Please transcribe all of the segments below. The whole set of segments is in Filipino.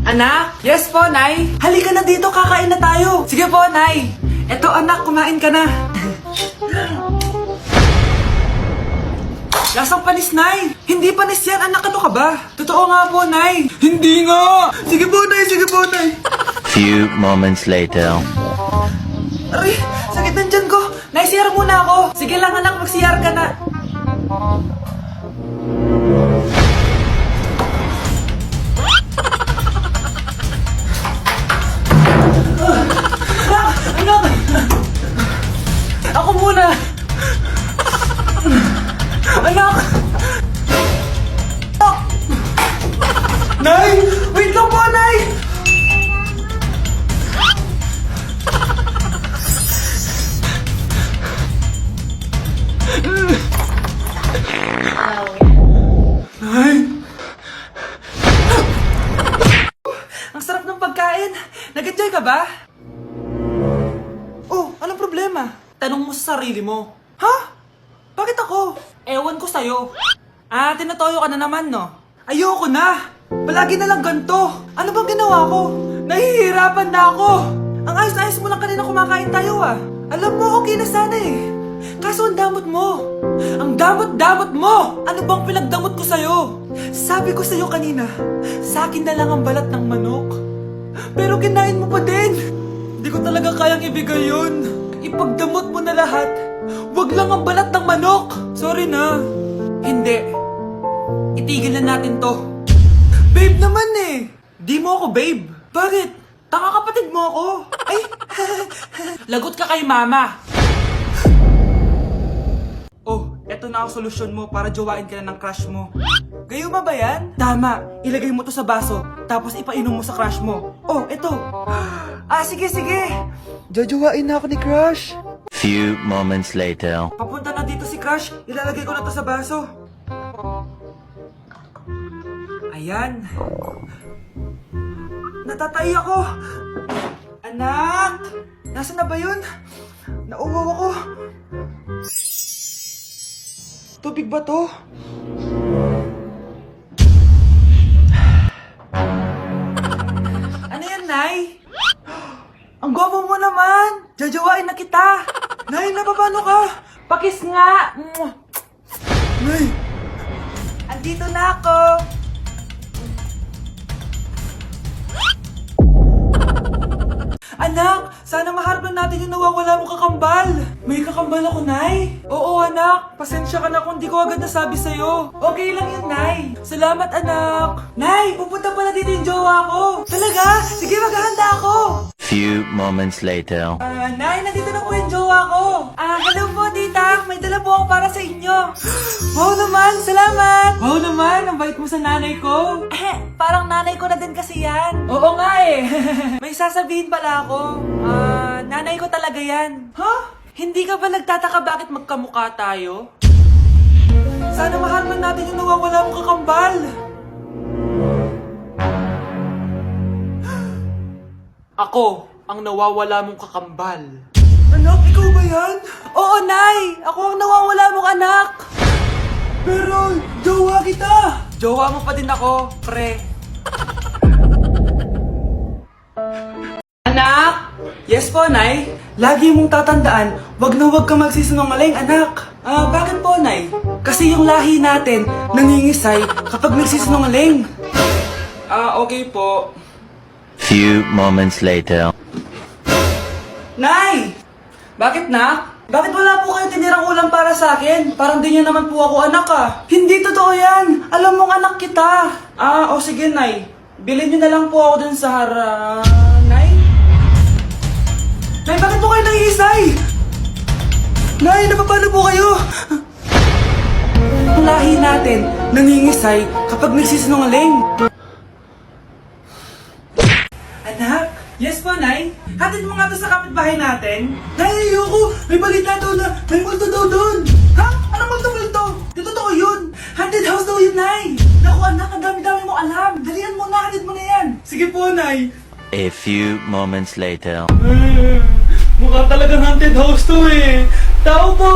Anak? Yes po, Nay. Halika na dito, kakain na tayo. Sige po, Nay. Eto, anak, kumain ka na. Lasang panis, Nay. Hindi panis yan, anak. Ano ka ba? Totoo nga po, Nay. Hindi nga. Sige po, Nay. Sige po, Nay. Few moments later. Aray, sakit ng tiyan ko. Nay, CR muna ako. Sige lang, anak. Mag-CR ka na. Anak! Ako muna! Anak! Nay! Wait lang po, Nay! Nay! Ang sarap ng pagkain! Nag-enjoy ka ba? Oh, anong problema? Tanong mo sa sarili mo. Ha? Bakit ako? Ewan ko sa'yo. Ah, tinatoyo ka na naman, no? Ayoko na! Palagi na lang ganito. Ano bang ginawa ko? Nahihirapan na ako. Ang ayos-ayos mo lang kanina kumakain tayo, ah. Alam mo, okay na sana eh. Kaso ang damot mo. Ang damot-damot mo! Ano bang pinagdamot ko sa'yo? Sabi ko sa'yo kanina, sa akin na lang ang balat ng manok. Pero kinain mo pa din. Hindi ko talaga kayang ibigay yun. Ipagdamot mo na lahat. Wag lang ang balat ng manok. Sorry na. Hindi. Itigil na natin to. Babe naman eh. Di mo ako babe. Bakit? Tanga kapatid mo ako. Ay. Lagot ka kay mama. Oh, eto na ang solusyon mo para jowain ka na ng crush mo. Gayuma ba yan? Tama. Ilagay mo to sa baso, tapos ipainom mo sa crush mo. Oh, eto. Ah, sige, sige. Jojowain na ako ni crush. Few moments later. Papunta na dito si crush. Ilalagay ko na to sa baso. Ayan. Natatay ako. Anak! Nasaan na ba yun? Nauwaw ako. Tubig ba to? Ano yan, Nay? Ang gwapo mo naman! Jajawain na kita! Nay, napapano ka? Pakis nga! Nay! Andito na ako! Anak! Sana maharap na natin yung nawawala mong kakambal! May kakambal ako, Nay! Oo, anak! Pasensya ka na kung di ko agad nasabi sa'yo. Okay lang yun, Nay! Salamat, anak! Nay! Pupunta pala dito yung jowa ko! Talaga? Sige, maghahanda ako! Few moments later. Nay, nandito na po yung jowa ko! Hello po, tita! May dala po ako para sa inyo! Wow naman! Salamat! Wow naman! Ang bait mo sa nanay ko! Parang nanay ko na din kasi yan! Oo nga eh! May sasabihin pala ako. Nanay ko talaga yan. Ha? Hindi ka ba nagtataka bakit magkamukha tayo? Sana maharman natin yung nawawala mong kakambal! Ako, ang nawawala mong kakambal. Anak, ikaw ba yan? Oo, Nay! Ako ang nawawala mong anak! Pero, jowa kita! Jowa mo pa din ako, pre. Anak! Yes po, Nay. Lagi mong tatandaan, wag na wag ka magsisinungaling, anak. Bakit po, Nay? Kasi yung lahi natin nangingisay kapag nagsisinungaling. Okay po. Few moments later. Nay! Bakit, nak? Bakit wala po kayong tinirang ulam para sa akin? Parang di niyo naman po ako anak, ah. Hindi totoo yan! Alam mong anak kita! Sige, Nay. Bilhin niyo na lang po ako dun sa Nay? Nay, bakit po kayo nangiisay? Nay, napapano po kayo? Ang lahi natin nangingisay kapag nagsisinungaling. Anak? Yes po, Nay? Hatid mo nga to sa kapitbahay natin? Nay, ayoko! May balita daw na may multo daw doon! Ha? Anong multo-multo? Di totoo yun! Haunted house daw yun, Nay! Naku, anak, ang dami-dami mo alam! Dalian mo na, hatid mo na yan! Sige po, Nay! A few moments later. Mukha talagang haunted house to eh! Tao po!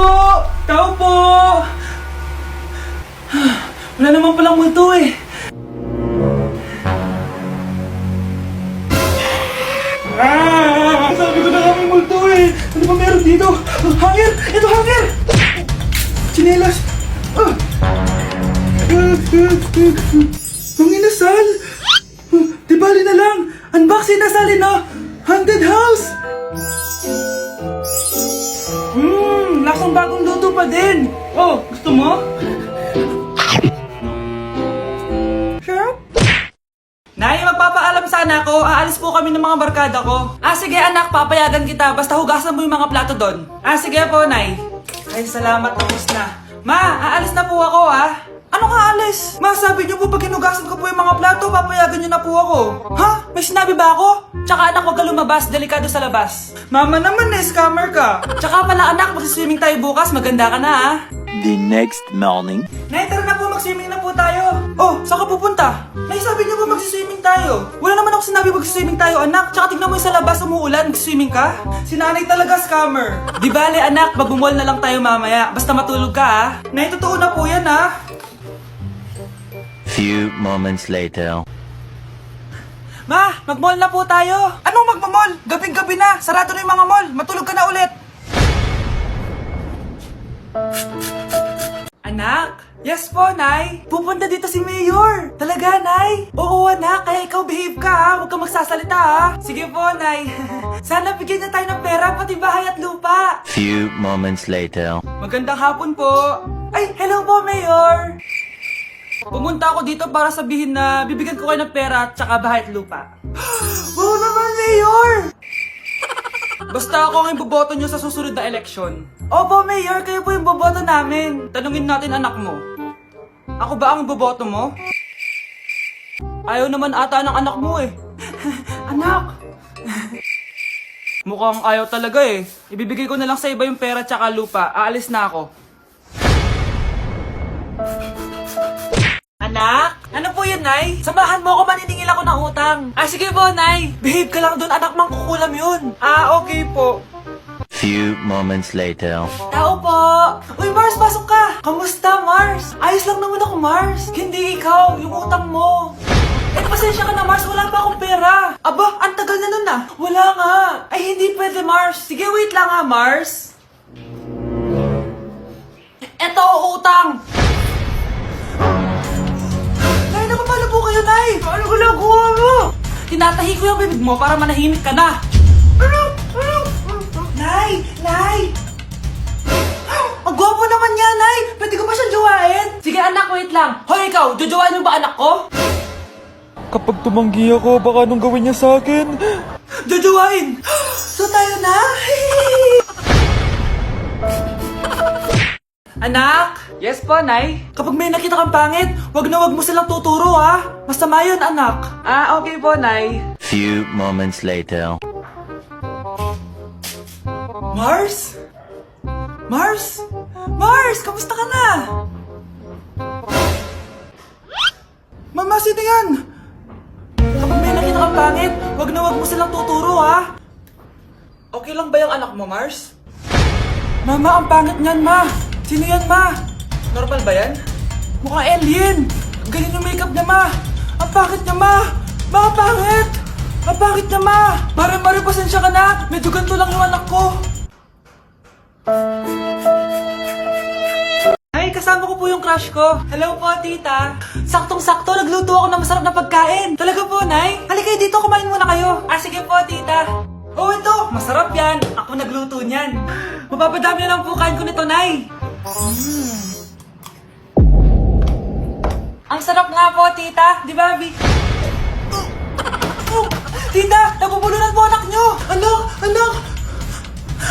Tao po! Wala naman palang multo eh! Sabi ko na nga may multo eh. Ano ba meron dito? Hangin! Ito hangin! Chinelas! Ang inasal! Di bali na lang! Unboxing na sali na! Haunted house! Lasang bagong luto pa din! Oh, gusto mo? Sure? Nay, magpapaalam sana ako. Aalis po kami ng mga barkada ko. Sige anak, papayagan kita. Basta hugasan mo yung mga plato doon. Sige po, Nay. Ay, salamat. Tapos na. Ma, aalis na po ako, Ano ka alis? Ma, sabi niyo po pag hinugasan ko po yung mga plato, papayagan niyo na po ako. Ha? May sinabi ba ako? Tsaka anak, huwag ka lumabas. Delikado sa labas. Mama naman scammer ka. Tsaka pala anak, magsiswimming tayo bukas. Maganda ka na, The next morning. Nay, tara na po, mag-swimming na po tayo. Oh, saan ka pupunta? Nay, sabi niyo ba mag-swimming tayo? Wala naman ako sinabi mag-swimming tayo, anak. Tsaka tignan mo yung sa labas, umuulan, mag-swimming ka? Si nanay talaga scammer. Di bale, anak, mag-mall na lang tayo mamaya. Basta matulog ka, Nay, totoo na po yan, Few moments later. Ma, mag-mall na po tayo. Anong mag-mall? Gabing-gabi na. Sarado na yung mga mall. Matulog ka na ulit. Anak? Yes po, Nay. Pupunta dito si Mayor. Talaga, Nay? Oo, anak. Kaya ikaw behave ka, Huwag ka magsasalita, Sige po, Nay. Sana bigyan niya tayo ng pera, pati bahay at lupa. Few moments later. Magandang hapon po. Ay, hello po, Mayor. Pumunta ako dito para sabihin na bibigyan ko kayo ng pera at saka bahay at lupa. Wow naman, Mayor! Basta ako ang iboboto nyo sa susunod na eleksyon. Opo, Mayor, kayo po yung boboto namin. Tanungin natin anak mo. Ako ba ang boboto mo? Ayaw naman ata ng anak mo eh. Anak! Mukhang ayaw talaga eh. Ibibigay ko na lang sa iba yung pera at saka lupa. Aalis na ako. Anak? Ano po yun, Nay? Samahan mo ako, maniningil ako ng utang. Sige po, Nay. Behave ka lang doon, anak, mangkukulam yun. Okay po. Few moments later. Tao po. Uy, Mars, pasok ka. Kamusta, Mars? Ayos lang naman ako, Mars. Hindi ikaw, yung utang mo. Pasensya ka na, Mars. Wala pa akong pera. Aba, ang tagal na nun Wala nga. Ay, hindi pwede, Mars. Sige, wait lang Mars. Eto, utang. Napapalo po kayo, Nay! Ano ginagawa mo? Tinatahi ko yung bibig mo para manahimik ka na. Nay! Nay! Ang gwapo naman niya, Nay! Pwede ko ba siyang jowain? Sige, anak, wait lang. Hoy, ikaw! Jojowain mo ba anak ko? Kapag tumanggi ako, baka anong gawin niya sa akin? Jojowain! So tayo na? Anak! Yes po, Nay? Kapag may nakita kang pangit, wag na wag mo silang tuturo, Masama yun, anak. Okay po, Nay. Few moments later. Mars? Mars? Mars, kamusta ka na? Mama, sino yan? Kapag may nakita kang pangit, wag na wag mo silang tuturo, Okay lang ba yung anak mo, Mars? Mama, ang pangit niyan, Ma. Sino yan, Ma? Normal ba yan? Mukhang alien! Ang galing yung makeup niya, Ma! Ang pangit niya, Ma! Ma, ang pangit! Ang pangit niya, Ma! Mare, pasensya ka na! Medyo ganito lang yung anak ko! Ay, kasama ko po yung crush ko. Hello po, tita. Saktong-sakto, nagluto ako ng masarap na pagkain. Talaga po, Nay? Halika dito, kumain muna kayo. Sige po, tita. Oh, ito! Masarap yan! Ako nagluto niyan. Mapapadami na lang po kain ko nito, Nay. Ang sarap nga po, tita. Di ba, Bi? Tita, nabubulunan po anak nyo! Anak! Anak!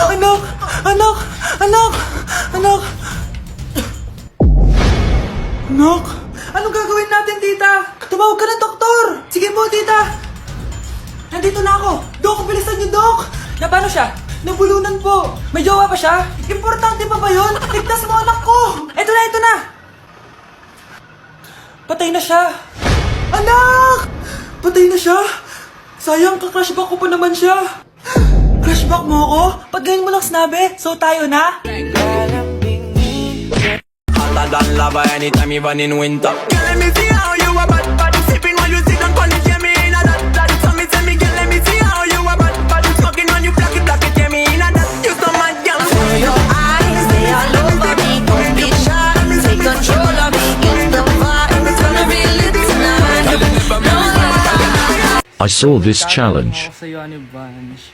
Anak! Anak! Anak! Anak! Anak! Anong gagawin natin, tita? Tumawag ka ng doktor! Sige po, tita! Nandito na ako! Dok, bilisan niyo, Dok! Na paano siya? Nabulunan po! May jowa pa siya? Importante pa ba yun? Ligtas mo anak ko! Ito na! Patay na siya! Anak! Patay na siya! Sayang, ka-crushback ko pa naman siya! Crushback mo ako? Pag ganyan mo lang sinabi, so tayo na? Hotter than lava anytime even in winter. Girl, let me see how you a bad, bad. Sipping while you sit down on it, yeah, me in a that. So me tell me, girl, let me see how you a bad, I saw this Magkakaroon challenge. ako sa'yo, ano, Bunch.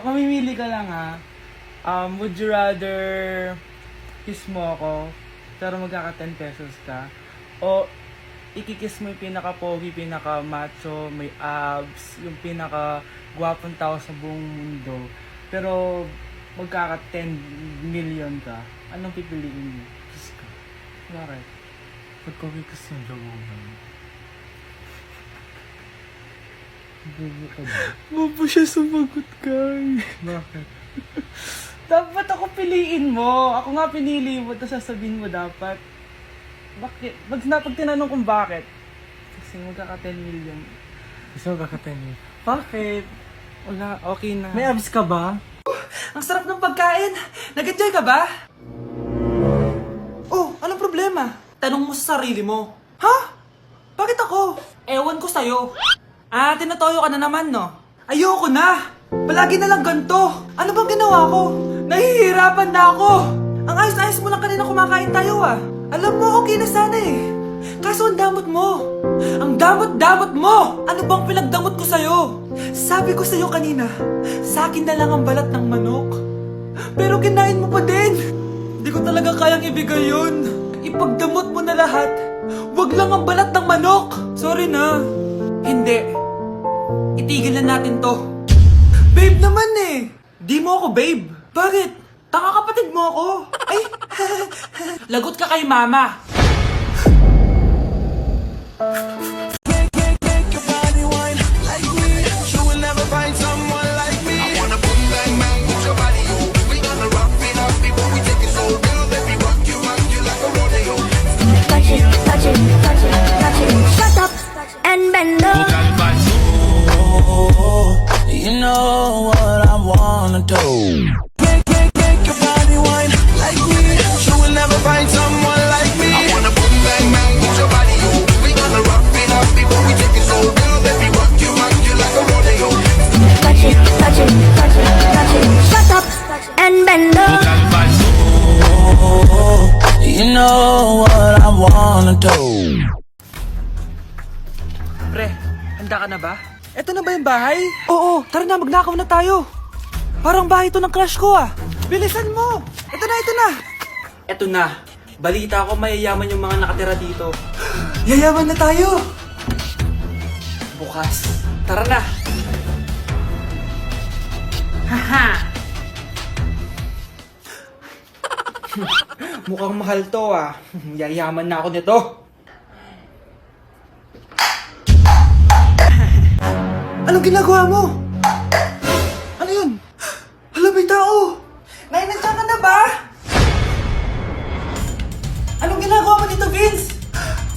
Mamimili ka lang, ha? Would you rather kiss mo ako, pero magkaka 10 pesos ka? O ikikiss mo yung pinaka-pogi, pinaka-macho, may abs, yung pinaka-gwapong tao sa buong mundo, pero magkaka 10 million ka? Anong pipiliin mo? Kiss ka. Bakit? Pagkakikas yung jagungan. Bubo ka ba? Bobo siya sumagot, guys. Bakit? Dapat ako piliin mo. Ako nga pinili mo. Tapos sasabihin mo dapat. Bakit? Pag tinanong kung bakit. Kasi magkaka 10 million. Gusto mo kakatingin? Bakit? Wala, okay na. May abs ka ba? Ang sarap ng pagkain. Nag-enjoy ka ba? Oh, anong problema? Tanong mo sa sarili mo. Ha? Bakit ako? Ewan ko sa'yo. Tinatoyo ka na naman, no? Ayoko na! Palagi na lang ganito. Ano bang ginawa ko? Nahihirapan na ako. Ang ayos-ayos mo lang kanina kumakain tayo, Alam mo, okay na sana eh. Kaso ang damot mo. Ang damot-damot mo! Ano bang pinagdamot ko sa'yo? Sabi ko sa'yo kanina, sa akin na lang ang balat ng manok. Pero kinain mo pa din. Hindi ko talaga kayang ibigay yun. Ipagdamot mo na lahat. Wag lang ang balat ng manok. Sorry na. Hindi. Itigil na natin to. Babe naman eh. Di mo ako babe. Bakit? Tanga kapatid mo ako. Ay, lagot ka kay mama. Touch it, touch it, touch it, touch it. Shut up and bend over. You know what I wanna do. Make your body wine like me. You will never find someone like me. I wanna boom bang bang with your body, yo. We gonna rock it up before we take it so real. Let me rock you like a rodeo. Touch it, touch it, touch it, touch it. Shut up and bend over. You know what I wanna do. Pre, handa ka na ba? Eto na ba yung bahay? Oo, tara na, magnakaw na tayo. Parang bahay to ng crush ko Bilisan mo! Eto na, eto na! Eto na. Balita ko mayayaman yung mga nakatira dito. Yayaman na tayo! Bukas. Tara na! Haha! Mukhang mahal to Yayaman na ako nito. Anong ginagawa mo? Ano yun? Hala, may tao! Nay, nandiyan ka na ba? Anong ginagawa mo dito, Vince?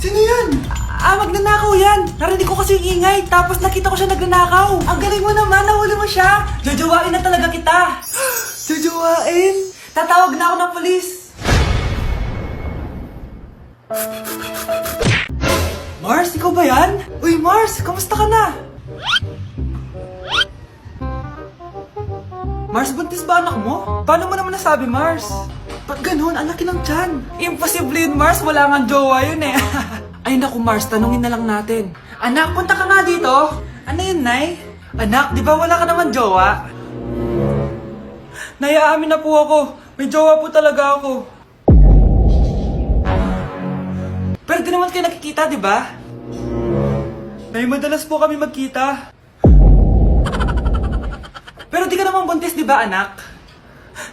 Sino yan? Magnanakaw yan! Narinig ko kasi yung ingay, tapos nakita ko siya nagnanakaw. Ang galing mo naman, nahuli mo siya! Jojowain na talaga kita! Jojowain? Tatawag na ako ng polis! Mars, ikaw ba yan? Uy, Mars, kamusta ka na? Mars, buntis ba anak mo? Paano mo naman nasabi, Mars? Ba't ganun? Ang laki ng tiyan. Imposible yun, Mars. Wala nga jowa yun eh. Ay naku, Mars. Tanungin na lang natin. Anak, punta ka nga dito. Ano yun, Nay? Anak, di ba wala ka naman jowa? Nay, aamin na po ako. May jowa po talaga ako. Pero di naman kayo nakikita, di ba? Nay, madalas po kami magkita. Pero di ka naman buntis, di ba, anak?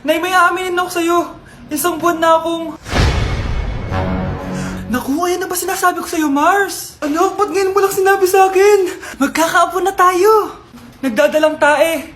Nay, may aaminin ako sa'yo. Isang buwan na akong... Naku, ayan na ba sinasabi ko sa'yo, Mars? Anak, ba't ngayon mo lang sinabi sa akin? Magkakaapo na tayo. Nagdadalang tae.